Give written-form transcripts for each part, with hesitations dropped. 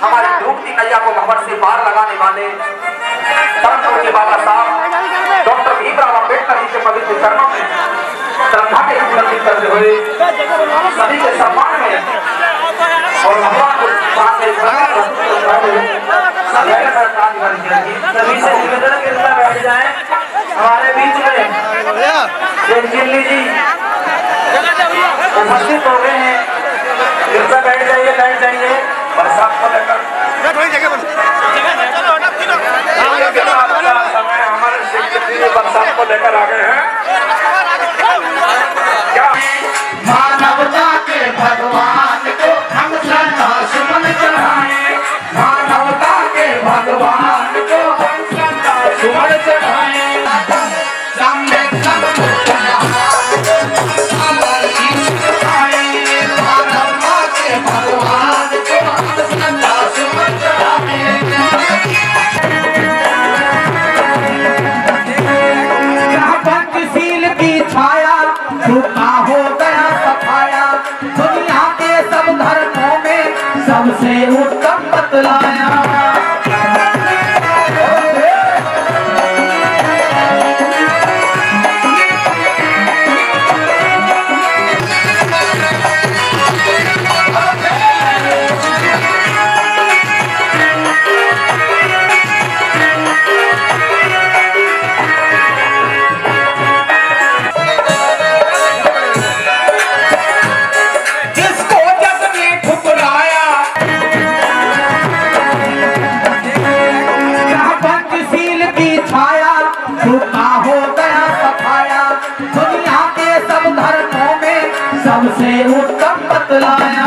हमारे ढूंढती नैया को भंवर से पार लगाने वाले के बाबा साहब डॉक्टर भीमराव अम्बेडकर जी के पवित्र चरणों में श्रद्धा के समर्पित करते हुए सभी के सम्मान में और भगवान को सभी से निवेदन के अंदर बैठ जाएं। हमारे बीच में जिल्ली जी उपस्थित हो गए हैं। कृपया बैठ जाइए बरसात को लेकर समय हमारे बरसात को लेकर आ गए हैं। क्या मानवता के भगवान को हम श्रद्धा सुमन चढ़ाएं, मानवता के भगवान को हम श्रद्धा सुमन चढ़ाएं। सामने मानवता के भगवान को हम श्रद्धा सुमन चढ़ाएं। पंचशील की छाया झुका हो गया सफाया, दुनिया के सब धर्मों में सबसे उत्तम बतलाया। सबसे उत्तम बतलाया।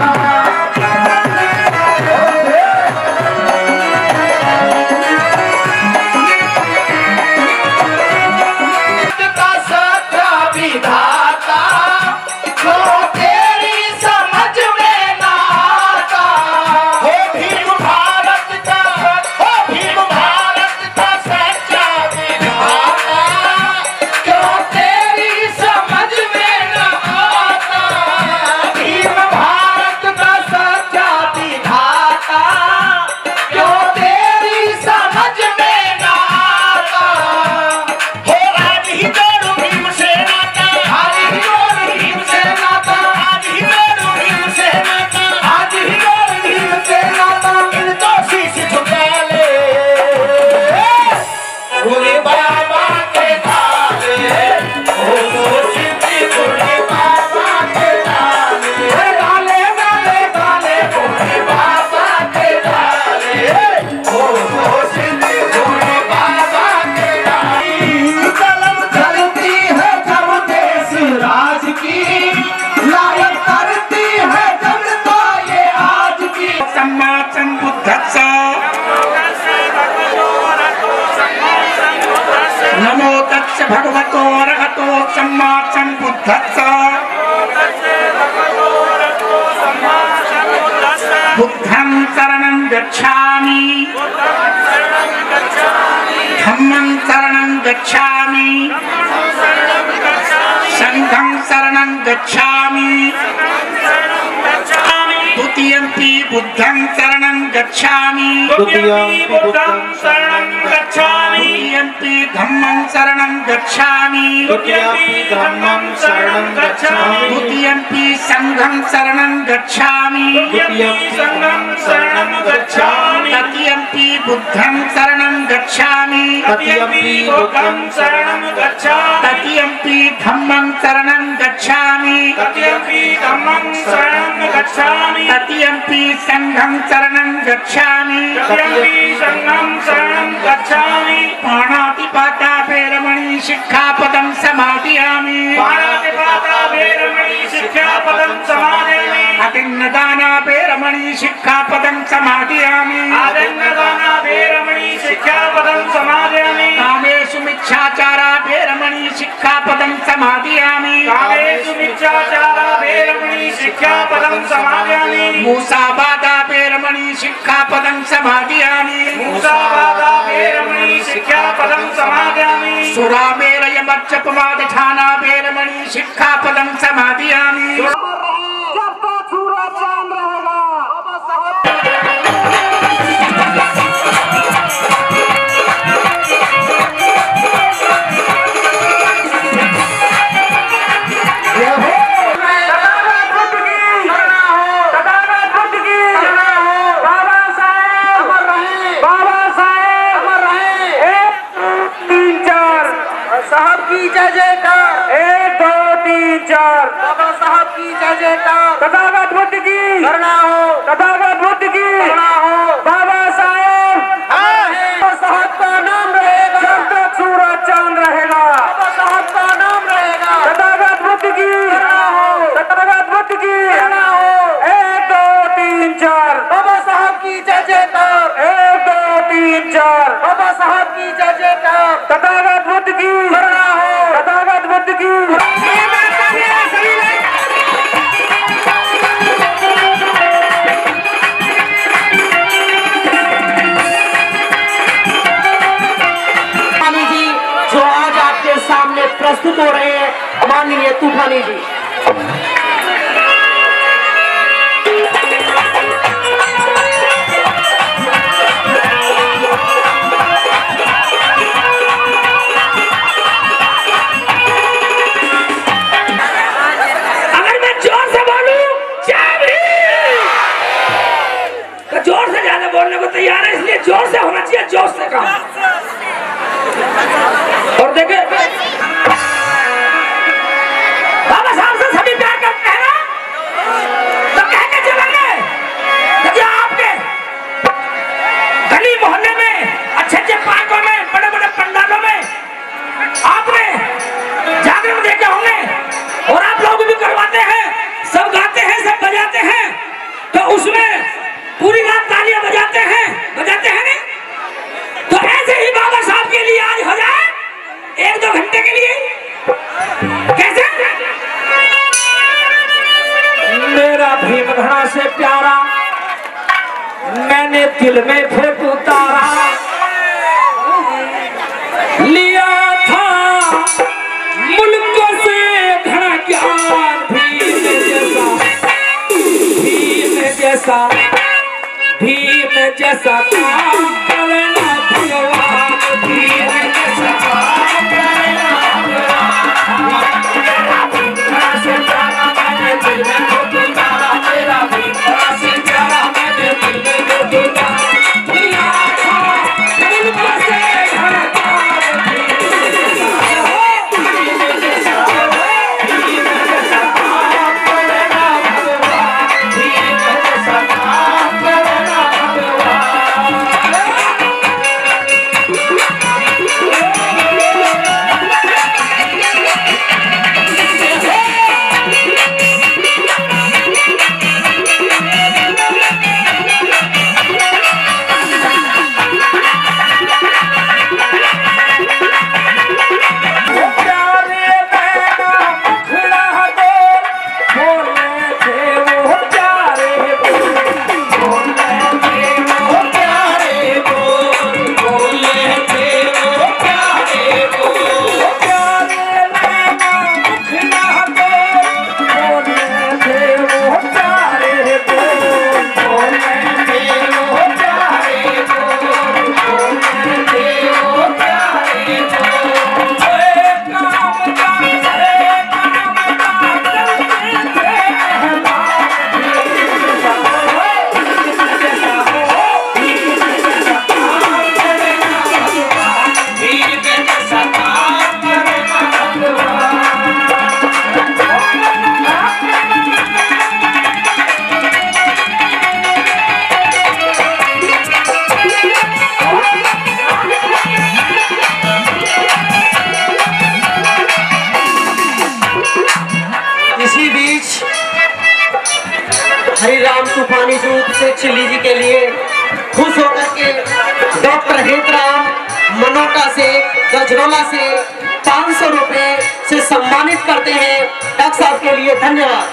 का सत्य विधाता जो तेरी समझ में ना आता, हो भीम भारत का सच्चा विधाता जो तेरी समझ में ना आता। भीम भारत का सच्चा विधाता जो तेरी समझ में ना आता। हो आज ही जोड़ो भीम से नाता, आज ही जोड़ो भीम से नाता, आज ही जोड़ो भीम से नाता, आज ही जोड़ो भीम से नाता। इन तो शीश झुका ले भोले बाबा के ताले, भोलो सिद्धि भोले बाबा के ताले, डाले डाले डाले भोले बाबा के ताले, भोलो सिद्धि भोले बाबा के ताले। कलम चलती है जब देश राज की, लायक करती है जनता ये आज की। सम्माचन बुद्धस्स नमो तच्च भगवतो अरहतो सम्मा सम्बुद्धस्स। बुद्धं शरणं गच्छामि, धम्मं शरणं गच्छामि, संघं शरणं गच्छामि, द्वितीयंपि बुद्धं शरणं गच्छामि, द्वितीयंपि धम्मं शरणं गच्छामि, द्वितीयंपि संघं शरणं गच्छामि, तृतीयंपि बुद्धं शरणं गच्छामि, तृतीयंपि धम्मं शरणं गच्छामि, तृतीयंपि संघं शरणं गच्छामि, पाणातिपाता वैरमणि शिक्षापदं समादयामि, अतिन्नदाना वैरमणि शिक्षापदं समादयामि, कामेषु मिच्छाचारा वैरमणि शिक्षापदं समादयामि, शिक्षापदं समादयामि मूसावादा वेरमणि शिक्षापदं समादयामि मूसावादा वेरमणि शिक्षापदं समादयामि सुरामेरय मज्जपमादठाना वेरमणि शिक्षापदं समादयामि साहब की जय जयकार 1 2 3 4 बाबा साहब की जय जयकार तथागत बुद्ध की करना हो तथागत बुद्ध की करना हो बाबा साहब साहब का नाम रहेगा जब तक सूरज चांद रहेगा बाबा साहब का नाम रहेगा तथागत बुद्ध की करना हो तथागत बुद्ध की करना हो 1 2 3 4 बाबा साहब की जय जयकार 1 2 3 4 बाबा साहब की जय जयकार तथागत बुद्ध की करना हो तथागत बुद्ध की जी जो आज आपके सामने प्रस्तुत हो रहे हैं माननीय तूफानी जी। अगर मैं जोर से बोलूं तो जोर से ज्यादा बोलने को तैयार है, इसलिए जोर से होना चाहिए, जोर से कहा। और देखे बाबा साहब से सभी प्यार करते हैं ना, तो कहते चलेंगे देखिए आपके गली मोहल्ले में अच्छे अच्छे पार्कों में बड़े बड़े पंडालों में आपने जागरण देखे होंगे और आप लोग भी करवाते हैं, सब गाते हैं, सब बजाते हैं, तो उसमें पूरी रात तालियां बजाते हैं नहीं? तो ऐसे ही बाबा साहब के लिए आज हो जाए 1 2 घंटे के लिए। कैसे? मेरा भीम घड़ा से प्यारा मैंने दिल में फिर उतारा लिया था मुल्क से घड़ा ज्ञान भीम जैसा काम करना भगवान भीम जैसा काम करना भगवान से प्यारा मैंने दिल में उतारा मेरा भीम से प्यारा मैंने दिल में उतारा लिया था मुल्क से घड़ा ज्ञान भीम जैसा काम करना भगवान भीम जैसा काम करना हरिराम तूफानी रूप से चिल्ली जी के लिए खुश होकर के डॉक्टर हितराम मनोटा से गजरौला से 500 रुपए से सम्मानित करते हैं। डॉक्टर साहब के लिए धन्यवाद।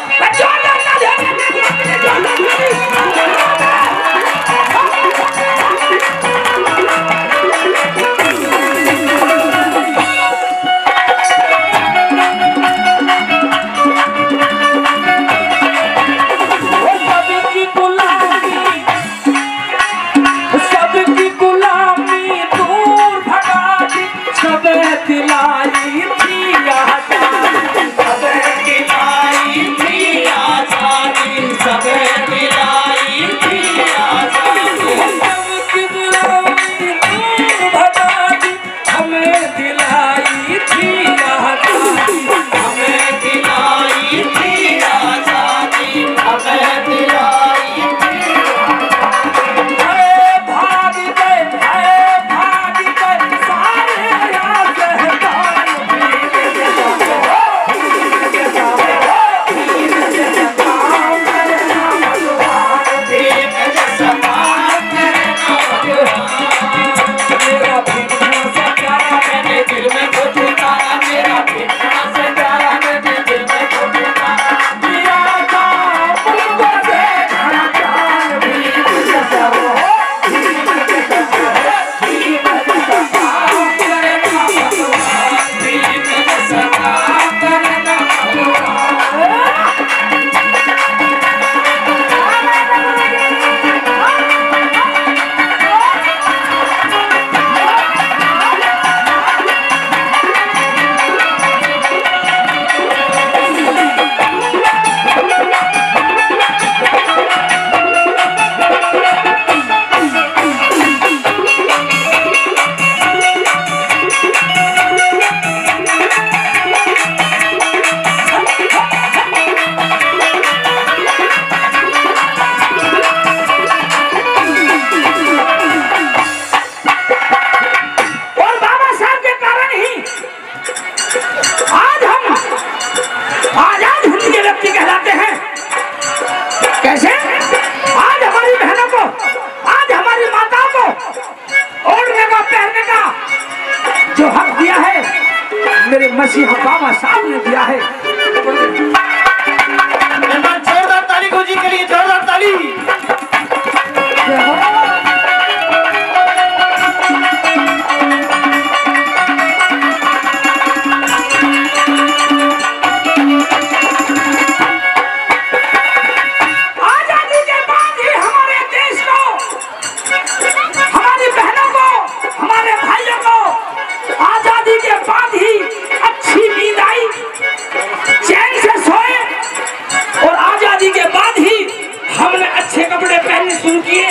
शुरू किए,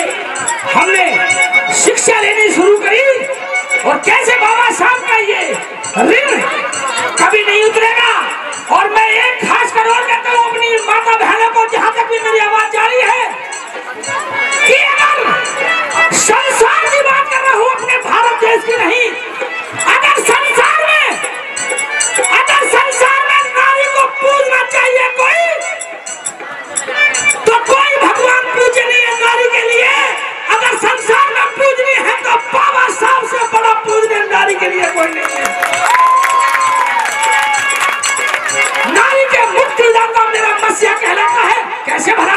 हमने शिक्षा लेनी शुरू करी और कैसे बाबा साहब का ये ऋण कभी नहीं उतरेगा। और मैं एक खास कर और कहता हूँ अपनी माता बहनों को, जहां तक भी मेरी आवाज जारी है, कि अगर संसार की बात कर रहा हूं, अपने भारत देश की नहीं, अगर संसार में नारी को पूजना चाहिए कोई, तो कोई भगवान पूजे नहीं है नारी के लिए। अगर संसार में पूजनी है तो बाबा साहब से बड़ा पूजने नारी के लिए कोई नहीं है। नारी के मुक्ति दान का मेरा मसीहा कहलाता है। कैसे भरा?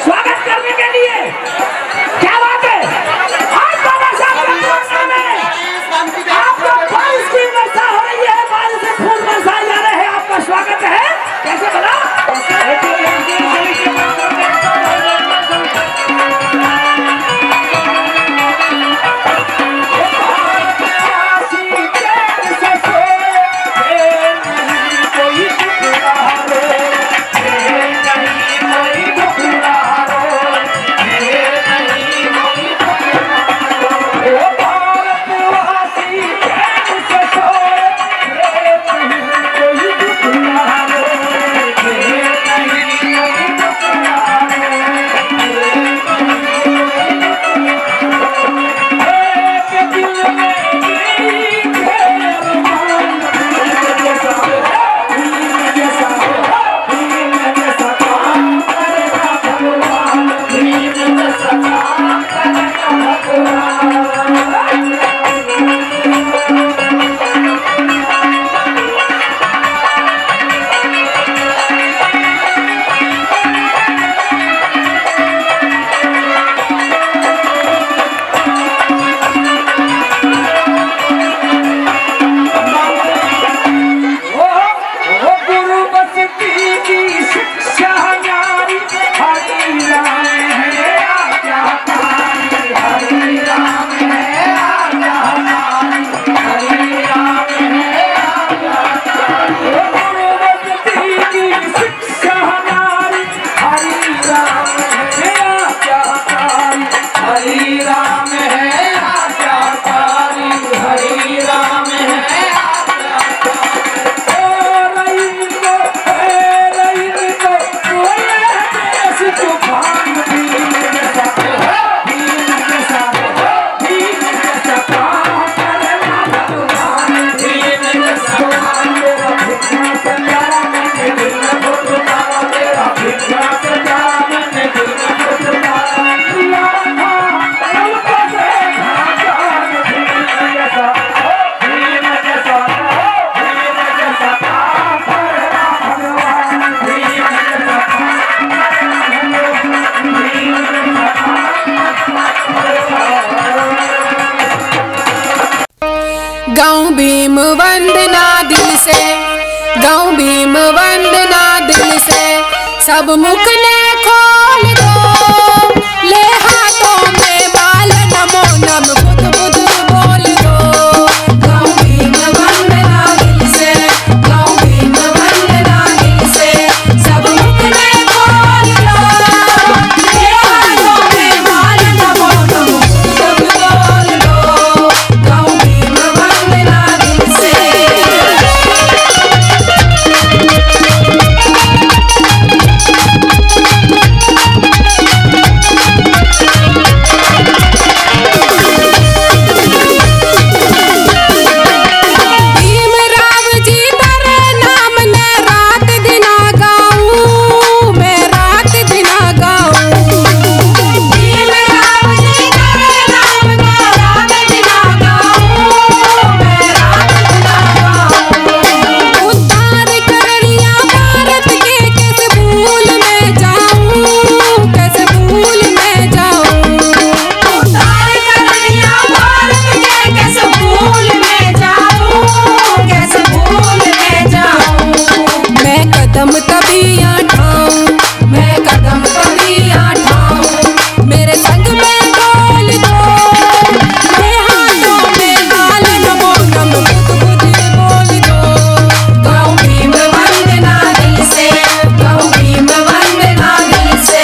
स्वागत करने के लिए क्या बात है। आज बाबा साहब आपको बारिश की वर्षा हो रही है, बारिश से फूल बरसाए जा रहे हैं, आपका स्वागत है। कैसे बना? गाँव भीम वंदना दिल से, गाँव भीम वंदना दिल से, सब मुख ने खोल दो, ले हाथों में बाल नमो नम बुध बुध बोल दो। गाँव भीम वंदना दिल से, गाँव भीम वंदना दिल से, सब मुख ने खोल दो, ले हाथों में बाल नमो नम बुध बुध बोल दो। गाँव भीम वंदना दिल से। कभी ठाऊं, मैं कदम कभी ठाऊं, मेरे संग में डोल दो, मेरे हाथों में हाल नमो नम खुद खुद बोल दो। गाऊं भीम वंदना दिल से, गाऊं भीम वंदना दिल से।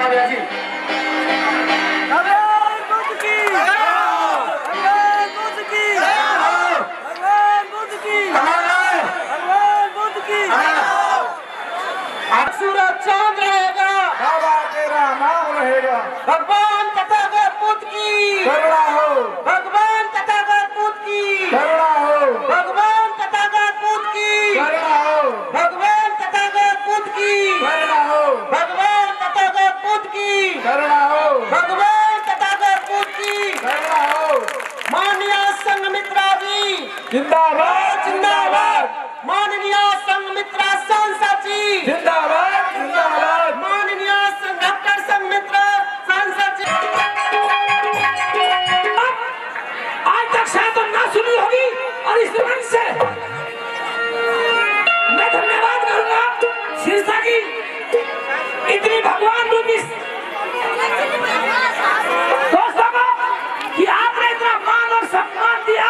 भैया जी। सूरज चांद रहेगा, बाबा तेरा नाम रहेगा। भगवान तथागत बुद्ध की करुणा हो, भगवान तथागत बुद्ध की करुणा हो, भगवान तथागत बुद्ध की करुणा हो, भगवान तथागत बुद्ध की करुणा हो, भगवान तथागत बुद्ध की करुणा हो, भगवान तथागत बुद्ध की करुणा हो। माननीय संघमित्रा जी जिंदाबाद जिंदाबाद, माननीय संघमित्रा सांसद जी जिंदाबाद जिंदाबाद, माननीय डॉक्टर संघमित्रा सांसद जी। आज तक शायद तो ना सुनी होगी और इस मंच से मैं धन्यवाद करूंगा शीर्षा की इतनी भगवान रूपी दोस्तों को कि आपने इतना मान और सम्मान दिया।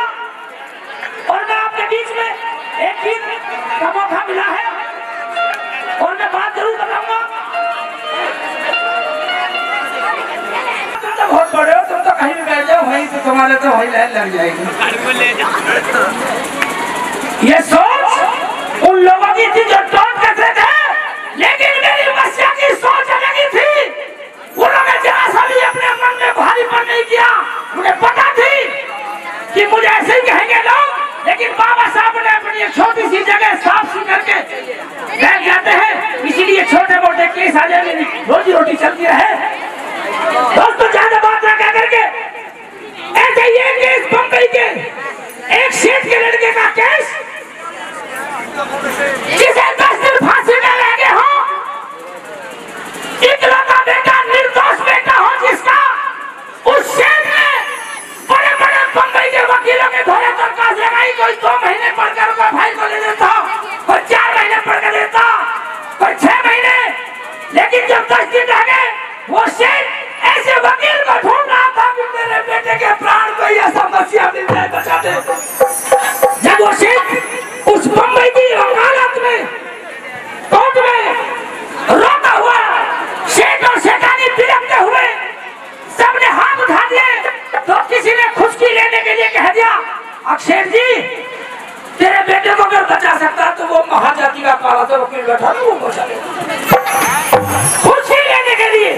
और मैं आपके बीच में एक गीत का मौका मिला है और मैं बात जरूर बताऊंगा। तुम तो बहुत बड़े हो, तुम तो कहीं भी बैठ जाओ वहीं से तुम्हारे तो वही लाइन लग जाएगी। ये सोच उन लोगों की थी जो टॉप करते थे, लेकिन मेरी मस्या की सोच अलग ही थी। उन्होंने जरा सा भी अपने मन में भारीपन नहीं किया। मुझे पता थी कि मुझे ऐसे ही कहेंगे लोग, लेकिन बाबा साहब ने अपनी एक छोटी सी जगह साफ सी करके बैठ जाते हैं, इसीलिए छोटे मोटे केस आ जाए, मेरी रोजी रोटी चलती रहे। दोस्तों ज्यादा बात ना कह करके ऐसे ये केस बम्बई के एक सेठ के लड़के का केस जिसे 10 दिन फांसी में रह गए हो, इकलौता बेटा निर्दोष बेटा हो जिसका, उस सेठ ने बड़े बड़े बम्बई के वकीलों के घोड़े दरखास्त लगाई। कोई 2 महीने पढ़कर कोई भाई को ले देता, कोई 4 महीने पढ़कर देता, कोई 6 महीने, लेकिन जब 10 दिन रह गए वो सेठ ऐसे वकील को ढूंढ रहा था कि मेरे बेटे के प्राण को यह समस्या मिल जाए बचा दे। जब वो सेठ उस बम्बई की वकालत में कोर्ट में रोता हुआ सेठ और सेठानी बिलखते हुए सबने हाथ उठा दिए, तो किसी ने खुशकी लेने के लिए कह दिया, अक्षय जी तेरे बेटे को अगर बचा सकता तो वो महाजाति का काला सा वकील बैठा ना वो बचा ले, खुशी लेने के लिए।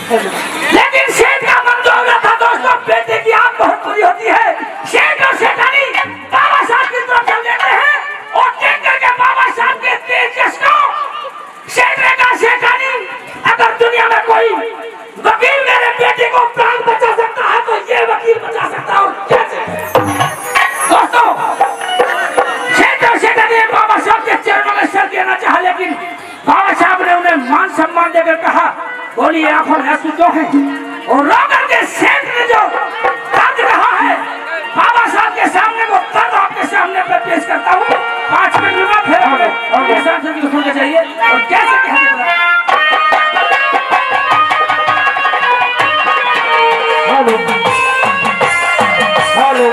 लेकिन सेठ का मन जो हो रहा था दोस्तों, बेटे की आंख बहुत बुरी होती है। सेठ और सेठानी बाबा साहब की तरफ चल देते हैं और देख करके बाबा साहब के तेज जश को सेठ ने कहा, सेठानी अगर दुनिया में कोई वकील मेरे बेटे को प्राण बचा सकता है तो ये वकील बचा सकता है। और कैसे दोस्तों, सेठ और सेठानी बाबा साहब के चरणों में सर देना चाहा, लेकिन बाबा साहब ने उन्हें मान सम्मान देकर कहा, बोलिए आंखों में आंसू क्यों हैं? और रोकर के सेठ ने जो दर्द रहा है बाबा साहब के सामने, वो दर्द आपके सामने पे पेश करता हूँ। 5 मिनट में फिर होंगे और ये सांसद को सुनना चाहिए और कैसे कहते हैं। हेलो हेलो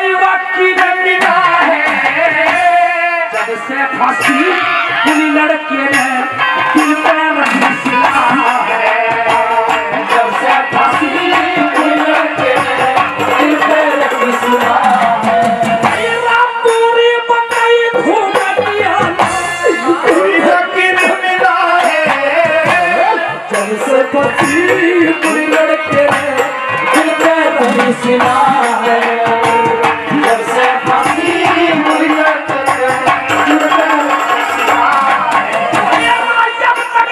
कोई वकील मिला है, जब से फांसी पूरी लड़के ने दिल पे रखी सिला है, जब से फांसी पूरी लड़के ने दिल पे रखी सिला है। राम पूरी बताई घूमतिया कोई वकील मिला है, जब से फांसी पूरी लड़के ने दिल पे रखी सिला है, जब से फांसी पूरी लड़के ने दिल पे रखी सिला है। जब तक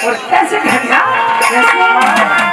और कैसे घटिया